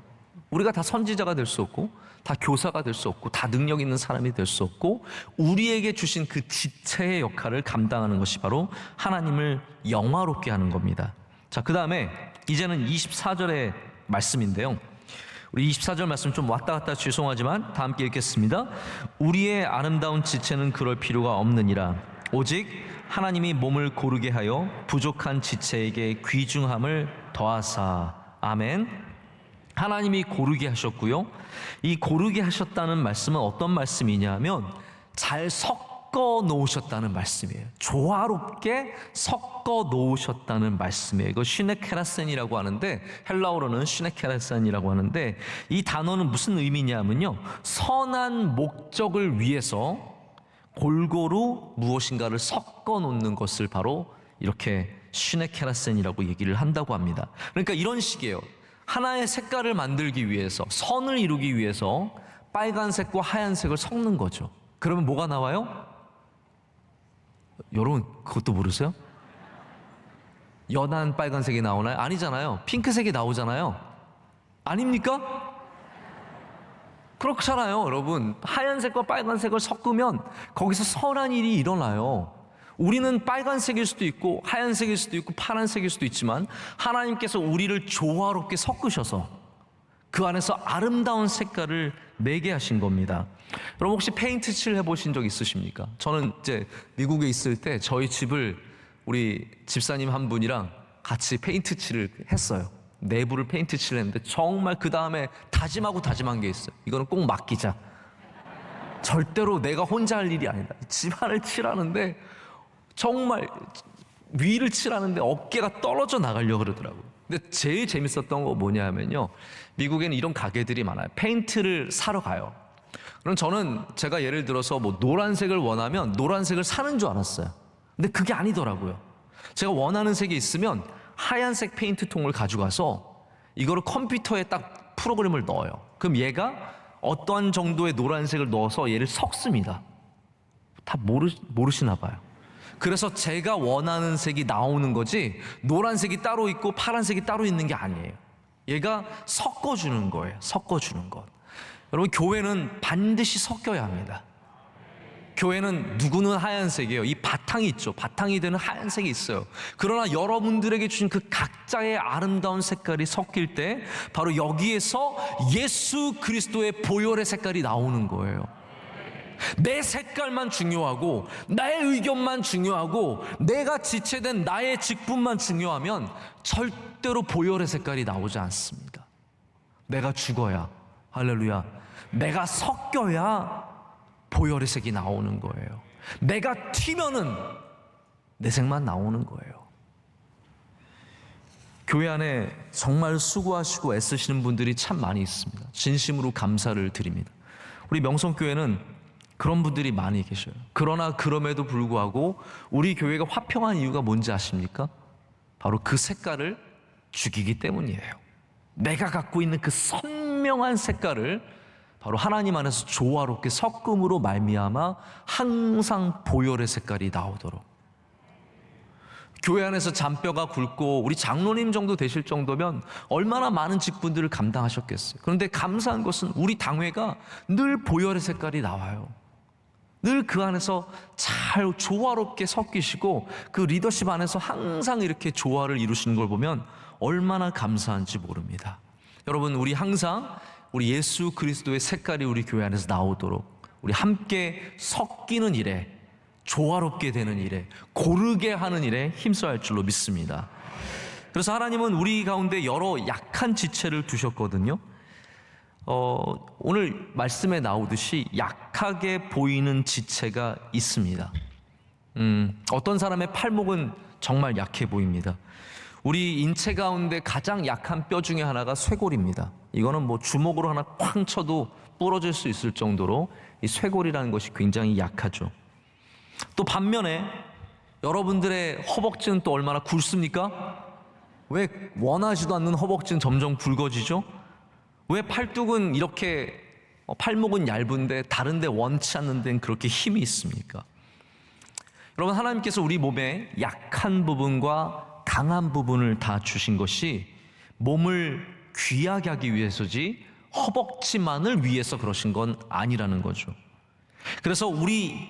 우리가 다 선지자가 될 수 없고, 다 교사가 될 수 없고, 다 능력 있는 사람이 될 수 없고, 우리에게 주신 그 지체의 역할을 감당하는 것이 바로 하나님을 영화롭게 하는 겁니다. 자, 그 다음에 이제는 24절의 말씀인데요. 우리 24절 말씀 좀 왔다 갔다 죄송하지만 다 함께 읽겠습니다. 우리의 아름다운 지체는 그럴 필요가 없느니라. 오직 하나님이 몸을 고르게 하여 부족한 지체에게 귀중함을 더하사. 아멘. 하나님이 고르게 하셨고요. 이 고르게 하셨다는 말씀은 어떤 말씀이냐면 잘 섞어 놓으셨다는 말씀이에요. 조화롭게 섞어 놓으셨다는 말씀이에요. 이거 슈네케라센이라고 하는데, 헬라어로는 슈네케라센이라고 하는데, 이 단어는 무슨 의미냐면요, 선한 목적을 위해서 골고루 무엇인가를 섞어 놓는 것을 바로 이렇게 슈네케라센이라고 얘기를 한다고 합니다. 그러니까 이런 식이에요. 하나의 색깔을 만들기 위해서, 선을 이루기 위해서 빨간색과 하얀색을 섞는 거죠. 그러면 뭐가 나와요? 여러분 그것도 모르세요? 연한 빨간색이 나오나요? 아니잖아요. 핑크색이 나오잖아요. 아닙니까? 그렇잖아요, 여러분. 하얀색과 빨간색을 섞으면 거기서 선한 일이 일어나요. 우리는 빨간색일 수도 있고 하얀색일 수도 있고 파란색일 수도 있지만 하나님께서 우리를 조화롭게 섞으셔서 그 안에서 아름다운 색깔을 내게 하신 겁니다. 여러분 혹시 페인트 칠 해보신 적 있으십니까? 저는 이제 미국에 있을 때 저희 집을 우리 집사님 한 분이랑 같이 페인트 칠을 했어요. 내부를 페인트 칠을 했는데 정말 그 다음에 다짐한 게 있어요. 이거는 꼭 맡기자. 절대로 내가 혼자 할 일이 아니다. 집안을 칠하는데 정말 위를 칠하는데 어깨가 떨어져 나가려고 그러더라고요. 근데 제일 재밌었던 거 뭐냐면요, 미국에는 이런 가게들이 많아요. 페인트를 사러 가요. 그럼 저는 제가 예를 들어서 뭐 노란색을 원하면 노란색을 사는 줄 알았어요. 근데 그게 아니더라고요. 제가 원하는 색이 있으면 하얀색 페인트 통을 가져가서 이거를 컴퓨터에 딱 프로그램을 넣어요. 그럼 얘가 어떠한 정도의 노란색을 넣어서 얘를 섞습니다. 다 모르시나 봐요. 그래서 제가 원하는 색이 나오는 거지 노란색이 따로 있고 파란색이 따로 있는 게 아니에요. 얘가 섞어주는 거예요. 섞어주는 것. 여러분 교회는 반드시 섞여야 합니다. 교회는 누구는 하얀색이에요. 이 바탕이 있죠. 바탕이 되는 하얀색이 있어요. 그러나 여러분들에게 주신 그 각자의 아름다운 색깔이 섞일 때 바로 여기에서 예수 그리스도의 보혈의 색깔이 나오는 거예요. 내 색깔만 중요하고 나의 의견만 중요하고 내가 지체된 나의 직분만 중요하면 절대로 보혈의 색깔이 나오지 않습니다. 내가 죽어야, 할렐루야, 내가 섞여야 보혈의 색이 나오는 거예요. 내가 튀면은 내 색만 나오는 거예요. 교회 안에 정말 수고하시고 애쓰시는 분들이 참 많이 있습니다. 진심으로 감사를 드립니다. 우리 명성교회는 그런 분들이 많이 계셔요. 그러나 그럼에도 불구하고 우리 교회가 화평한 이유가 뭔지 아십니까? 바로 그 색깔을 죽이기 때문이에요. 내가 갖고 있는 그 선명한 색깔을 바로 하나님 안에서 조화롭게 섞음으로 말미암아 항상 보혈의 색깔이 나오도록. 교회 안에서 잔뼈가 굵고 우리 장로님 정도 되실 정도면 얼마나 많은 직분들을 감당하셨겠어요. 그런데 감사한 것은 우리 당회가 늘 보혈의 색깔이 나와요. 늘 그 안에서 잘 조화롭게 섞이시고 그 리더십 안에서 항상 이렇게 조화를 이루시는 걸 보면 얼마나 감사한지 모릅니다. 여러분, 우리 항상 우리 예수 그리스도의 색깔이 우리 교회 안에서 나오도록 우리 함께 섞이는 일에, 조화롭게 되는 일에, 고르게 하는 일에 힘써야 할 줄로 믿습니다. 그래서 하나님은 우리 가운데 여러 약한 지체를 두셨거든요. 오늘 말씀에 나오듯이 약하게 보이는 지체가 있습니다. 어떤 사람의 팔목은 정말 약해 보입니다. 우리 인체 가운데 가장 약한 뼈 중에 하나가 쇄골입니다. 이거는 뭐 주먹으로 하나 쾅 쳐도 부러질 수 있을 정도로 이 쇄골이라는 것이 굉장히 약하죠. 또 반면에 여러분들의 허벅지는 또 얼마나 굵습니까? 왜 원하지도 않는 허벅지는 점점 굵어지죠? 왜 팔뚝은 이렇게 팔목은 얇은데 다른데 원치 않는 데는 그렇게 힘이 있습니까? 여러분, 하나님께서 우리 몸에 약한 부분과 강한 부분을 다 주신 것이 몸을 귀하게 하기 위해서지 허벅지만을 위해서 그러신 건 아니라는 거죠. 그래서 우리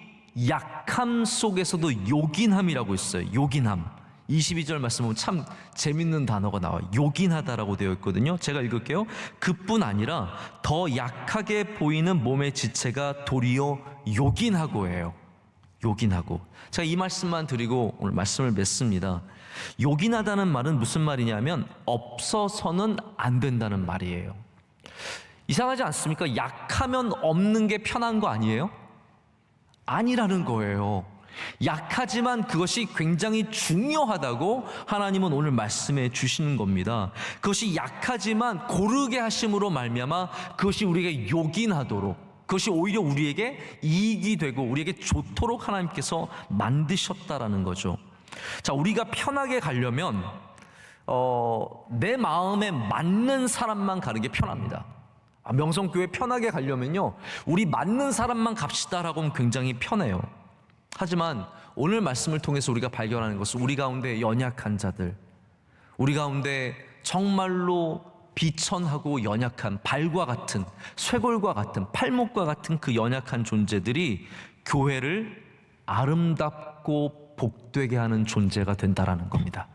약함 속에서도 요긴함이라고 있어요. 요긴함. 22절 말씀 보면 참 재밌는 단어가 나와요. 요긴하다라고 되어 있거든요. 제가 읽을게요. 그뿐 아니라 더 약하게 보이는 몸의 지체가 도리어 요긴하고예요. 요긴하고. 제가 이 말씀만 드리고 오늘 말씀을 맺습니다. 요긴하다는 말은 무슨 말이냐면 없어서는 안 된다는 말이에요. 이상하지 않습니까? 약하면 없는 게 편한 거 아니에요? 아니라는 거예요. 약하지만 그것이 굉장히 중요하다고 하나님은 오늘 말씀해 주시는 겁니다. 그것이 약하지만 고르게 하심으로 말미암아 그것이 우리에게 요긴하도록, 그것이 오히려 우리에게 이익이 되고 우리에게 좋도록 하나님께서 만드셨다라는 거죠. 자, 우리가 편하게 가려면 내 마음에 맞는 사람만 가는 게 편합니다. 명성교회 편하게 가려면요, 우리 맞는 사람만 갑시다라고 하면 굉장히 편해요. 하지만 오늘 말씀을 통해서 우리가 발견하는 것은 우리 가운데 연약한 자들, 우리 가운데 정말로 비천하고 연약한 발과 같은, 쇄골과 같은, 팔목과 같은 그 연약한 존재들이 교회를 아름답고 복되게 하는 존재가 된다라는 겁니다.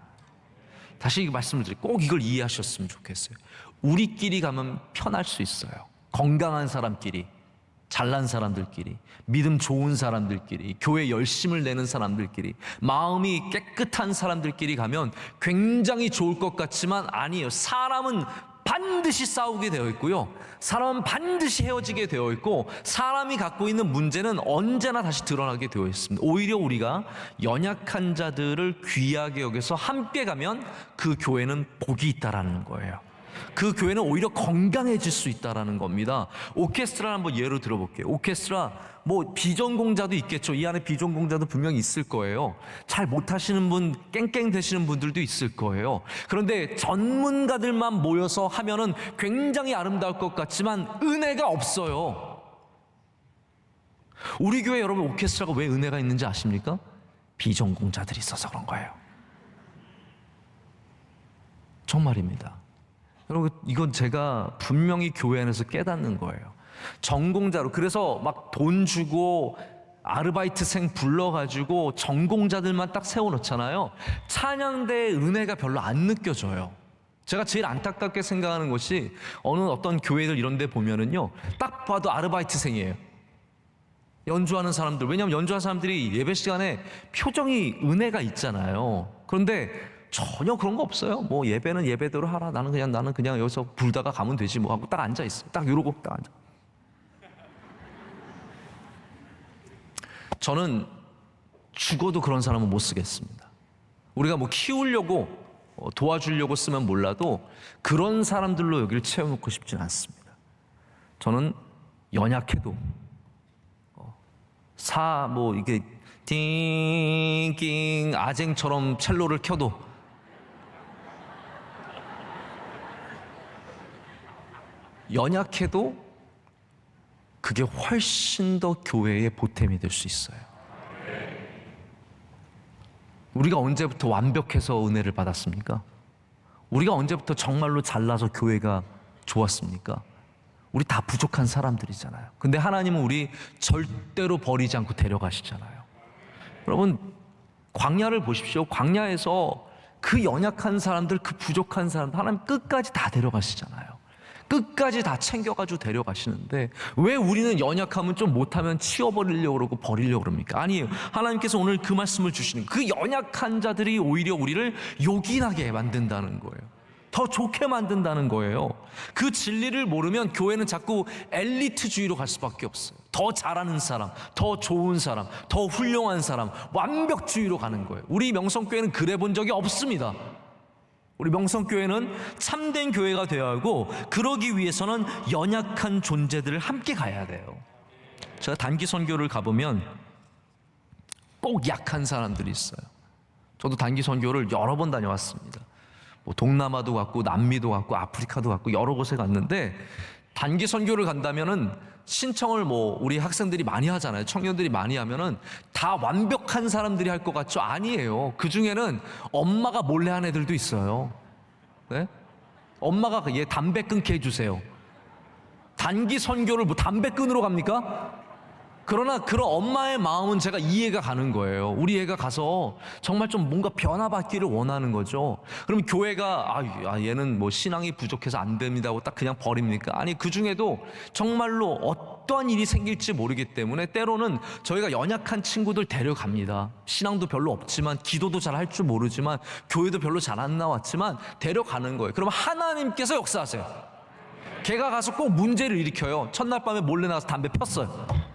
다시 말씀을 드리고 꼭 이걸 이해하셨으면 좋겠어요. 우리끼리 가면 편할 수 있어요. 건강한 사람끼리, 잘난 사람들끼리, 믿음 좋은 사람들끼리, 교회 열심을 내는 사람들끼리, 마음이 깨끗한 사람들끼리 가면 굉장히 좋을 것 같지만 아니에요. 사람은 반드시 싸우게 되어 있고요, 사람은 반드시 헤어지게 되어 있고, 사람이 갖고 있는 문제는 언제나 다시 드러나게 되어 있습니다. 오히려 우리가 연약한 자들을 귀하게 여겨서 함께 가면 그 교회는 복이 있다라는 거예요. 그 교회는 오히려 건강해질 수 있다라는 겁니다. 오케스트라를 한번 예로 들어볼게요. 오케스트라, 뭐 비전공자도 있겠죠. 이 안에 비전공자도 분명히 있을 거예요. 잘 못하시는 분, 깽깽 되시는 분들도 있을 거예요. 그런데 전문가들만 모여서 하면은 굉장히 아름다울 것 같지만 은혜가 없어요. 우리 교회 여러분, 오케스트라가 왜 은혜가 있는지 아십니까? 비전공자들이 있어서 그런 거예요. 정말입니다. 여러분, 이건 제가 분명히 교회 안에서 깨닫는 거예요. 전공자로, 그래서 막 돈 주고 아르바이트생 불러가지고 전공자들만 딱 세워놓잖아요. 찬양대의 은혜가 별로 안 느껴져요. 제가 제일 안타깝게 생각하는 것이 어떤 교회들 이런 데 보면은요, 딱 봐도 아르바이트생이에요. 연주하는 사람들, 왜냐하면 연주하는 사람들이 예배 시간에 표정이 은혜가 있잖아요. 그런데 전혀 그런 거 없어요. 뭐 예배는 예배대로 하라. 나는 그냥 여기서 불다가 가면 되지 뭐 하고 딱 앉아 있어요. 딱 이러고 딱 앉아. 저는 죽어도 그런 사람은 못 쓰겠습니다. 우리가 뭐 키우려고 도와주려고 쓰면 몰라도 그런 사람들로 여기를 채워놓고 싶진 않습니다. 저는 연약해도 이게 띵띵 아쟁처럼 첼로를 켜도 연약해도 그게 훨씬 더 교회의 보탬이 될 수 있어요. 우리가 언제부터 완벽해서 은혜를 받았습니까? 우리가 언제부터 정말로 잘나서 교회가 좋았습니까? 우리 다 부족한 사람들이잖아요. 근데 하나님은 우리 절대로 버리지 않고 데려가시잖아요. 여러분, 광야를 보십시오. 광야에서 그 연약한 사람들, 그 부족한 사람들 하나님 끝까지 다 데려가시잖아요. 끝까지 다 챙겨가지고 데려가시는데 왜 우리는 연약하면 좀 못하면 치워버리려고 그러고 버리려고 그럽니까? 아니에요. 하나님께서 오늘 그 말씀을 주시는 그 연약한 자들이 오히려 우리를 요긴하게 만든다는 거예요. 더 좋게 만든다는 거예요. 그 진리를 모르면 교회는 자꾸 엘리트주의로 갈 수밖에 없어요. 더 잘하는 사람, 더 좋은 사람, 더 훌륭한 사람, 완벽주의로 가는 거예요. 우리 명성교회는 그래 본 적이 없습니다. 우리 명성교회는 참된 교회가 되어야 하고, 그러기 위해서는 연약한 존재들을 함께 가야 돼요. 제가 단기 선교를 가보면 꼭 약한 사람들이 있어요. 저도 단기 선교를 여러 번 다녀왔습니다. 뭐 동남아도 갔고 남미도 갔고 아프리카도 갔고 여러 곳에 갔는데, 단기 선교를 간다면은 신청을 뭐 우리 학생들이 많이 하잖아요. 청년들이 많이 하면은 다 완벽한 사람들이 할 것 같죠? 아니에요. 그 중에는 엄마가 몰래 한 애들도 있어요. 네? 엄마가 얘 담배 끊게 해주세요. 단기 선교를 뭐 담배 끊으러 갑니까? 그러나 그런 엄마의 마음은 제가 이해가 가는 거예요. 우리 애가 가서 정말 좀 뭔가 변화받기를 원하는 거죠. 그러면 교회가 얘는 뭐 신앙이 부족해서 안 됩니다 하고 딱 그냥 버립니까? 아니, 그 중에도 정말로 어떠한 일이 생길지 모르기 때문에 때로는 저희가 연약한 친구들 데려갑니다. 신앙도 별로 없지만, 기도도 잘 할 줄 모르지만, 교회도 별로 잘 안 나왔지만 데려가는 거예요. 그러면 하나님께서 역사하세요. 걔가 가서 꼭 문제를 일으켜요. 첫날 밤에 몰래 나가서 담배 폈어요.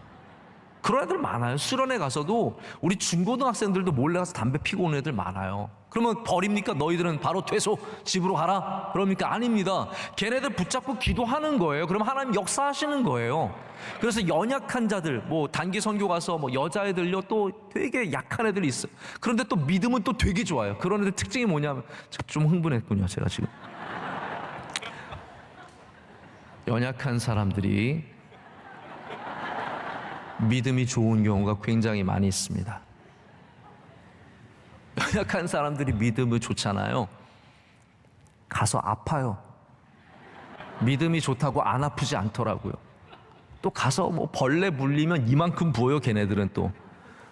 그런 애들 많아요. 수련회 가서도 우리 중고등학생들도 몰래 가서 담배 피고 오는 애들 많아요. 그러면 버립니까? 너희들은 바로 퇴소, 집으로 가라? 그럽니까? 아닙니다. 걔네들 붙잡고 기도하는 거예요. 그럼 하나님 역사하시는 거예요. 그래서 연약한 자들, 뭐 단기 선교 가서 뭐 여자애들요, 또 되게 약한 애들이 있어요. 그런데 또 믿음은 또 되게 좋아요. 그런 애들 특징이 뭐냐면, 좀 흥분했군요, 제가 지금. 연약한 사람들이 믿음이 좋은 경우가 굉장히 많이 있습니다. 연약한 사람들이 믿음이 좋잖아요. 가서 아파요. 믿음이 좋다고 안 아프지 않더라고요. 또 가서 뭐 벌레 물리면 이만큼 부어요, 걔네들은 또.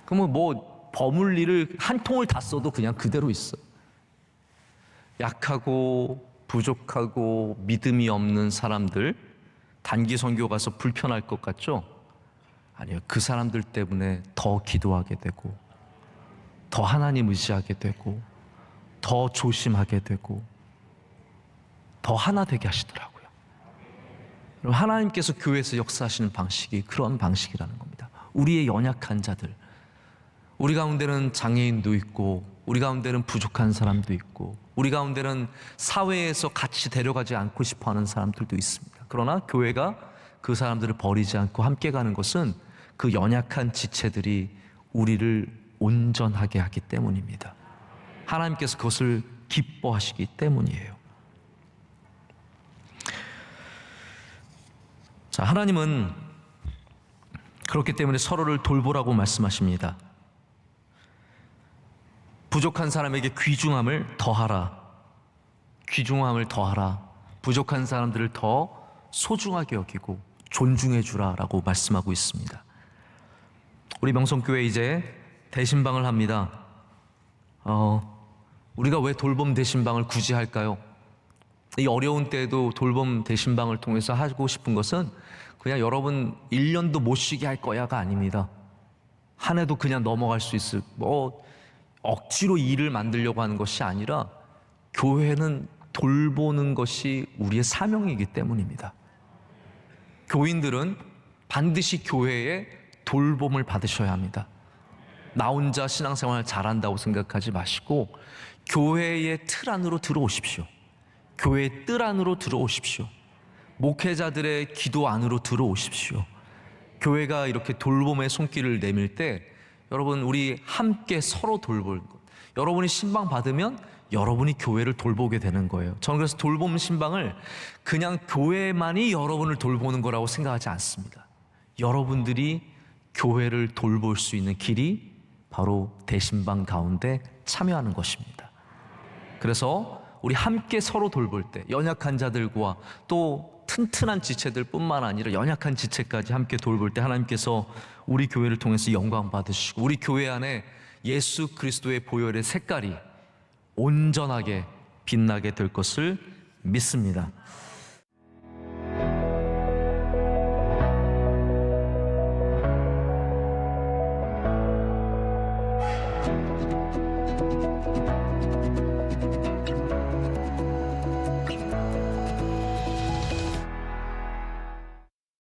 그러면 뭐 버물리를 한 통을 다 써도 그냥 그대로 있어요. 약하고 부족하고 믿음이 없는 사람들, 단기 선교 가서 불편할 것 같죠? 아니요. 그 사람들 때문에 더 기도하게 되고, 더 하나님 의지하게 되고, 더 조심하게 되고, 더 하나 되게 하시더라고요. 하나님께서 교회에서 역사하시는 방식이 그런 방식이라는 겁니다. 우리의 연약한 자들, 우리 가운데는 장애인도 있고, 우리 가운데는 부족한 사람도 있고, 우리 가운데는 사회에서 같이 데려가지 않고 싶어하는 사람들도 있습니다. 그러나 교회가 그 사람들을 버리지 않고 함께 가는 것은 그 연약한 지체들이 우리를 온전하게 하기 때문입니다. 하나님께서 그것을 기뻐하시기 때문이에요. 자, 하나님은 그렇기 때문에 서로를 돌보라고 말씀하십니다. 부족한 사람에게 귀중함을 더하라. 귀중함을 더하라. 부족한 사람들을 더 소중하게 여기고 존중해 주라라고 말씀하고 있습니다. 우리 명성교회 이제 대신방을 합니다. 우리가 왜 돌봄 대신방을 굳이 할까요? 이 어려운 때에도 돌봄 대신방을 통해서 하고 싶은 것은 그냥 여러분 1년도 못 쉬게 할 거야가 아닙니다. 한 해도 그냥 넘어갈 수 있을, 억지로 일을 만들려고 하는 것이 아니라 교회는 돌보는 것이 우리의 사명이기 때문입니다. 교인들은 반드시 교회에 돌봄을 받으셔야 합니다. 나 혼자 신앙생활 잘한다고 생각하지 마시고 교회의 틀 안으로 들어오십시오. 교회의 뜰 안으로 들어오십시오. 목회자들의 기도 안으로 들어오십시오. 교회가 이렇게 돌봄의 손길을 내밀 때 여러분, 우리 함께 서로 돌볼 것. 여러분이 신방 받으면 여러분이 교회를 돌보게 되는 거예요. 저는 그래서 돌봄 신방을 그냥 교회만이 여러분을 돌보는 거라고 생각하지 않습니다. 여러분들이 교회를 돌볼 수 있는 길이 바로 대신방 가운데 참여하는 것입니다. 그래서 우리 함께 서로 돌볼 때 연약한 자들과 또 튼튼한 지체들 뿐만 아니라 연약한 지체까지 함께 돌볼 때 하나님께서 우리 교회를 통해서 영광 받으시고 우리 교회 안에 예수 그리스도의 보혈의 색깔이 온전하게 빛나게 될 것을 믿습니다.